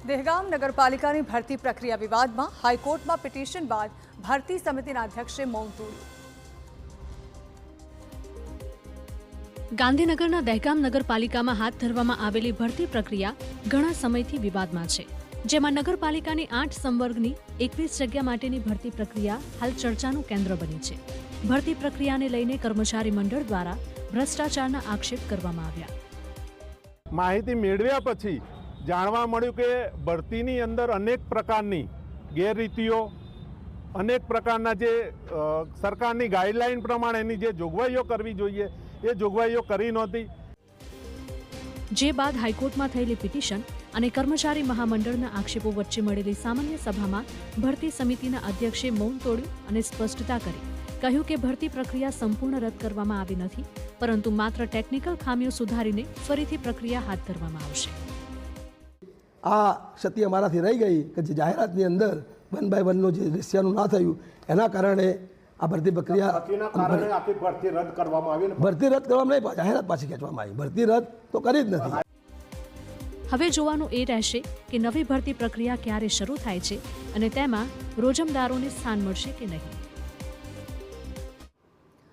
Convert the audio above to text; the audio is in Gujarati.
દહેગામ નગરપાલિકાની ભરતી પ્રક્રિયા વિવાદમાં હાઈકોર્ટમાં પિટિશન બાદ ભરતી સમિતિના અધ્યક્ષે મૌન તોડ્યું। ગાંધીનગરના દહેગામ નગરપાલિકામાં હાથ ધરવામાં આવેલી ભરતી પ્રક્રિયા ઘણા સમયથી વિવાદમાં છે, જેમાં નગરપાલિકાની 8 સંવર્ગની 21 જગ્યા માટેની ભરતી પ્રક્રિયા હાલ ચર્ચાનું કેન્દ્ર બની છે। ભરતી પ્રક્રિયાને લઈને કર્મચારી મંડળ દ્વારા ભ્રષ્ટાચારના આક્ષેપ કરવામાં આવ્યા। માહિતી મેળવ્યા પછી જાણવા મળ્યું કે ભરતીની અંદર અનેક પ્રકારની ગેરરીતિઓ, અનેક પ્રકારના જે સરકારની ગાઈડલાઈન પ્રમાણેની જે જોગવાઈઓ કરવી જોઈએ એ જોગવાઈઓ કરી નહોતી। જે બાદ હાઈકોર્ટમાં થયેલી પિટિશન અને કર્મચારી મહામંડળના આક્ષેપો વચ્ચે મળેલી સામાન્ય સભામાં ભરતી સમિતિના અધ્યક્ષે મૌન તોડ્યું અને સ્પષ્ટતા કરી, કહ્યું કે ભરતી પ્રક્રિયા સંપૂર્ણ રદ કરવામાં આવી નથી, પરંતુ માત્ર ટેકનિકલ ખામીઓ સુધારીને ફરીથી પ્રક્રિયા હાથ ધરવામાં આવશે। આ ક્ષતિ અમારાથી રહી ગઈ કે જે જાહેરાતની અંદર 1 by 1 જે રેશિયાનું ના થયું એના કારણે આ ભરતી પ્રક્રિયા ભરતી રદ કરવામાં આવી, ભરતી રદ કરવામાં નહીં, જાહેરાત પાછી ખેંચવામાં આવી। ભરતી રદ તો કરી જ નથી। હવે જોવાનું એ રહેશે કે નવી ભરતી પ્રક્રિયા ક્યારે શરૂ થાય છે અને તેમાં રોજમદારોને સ્થાન મળશે કે નહીં।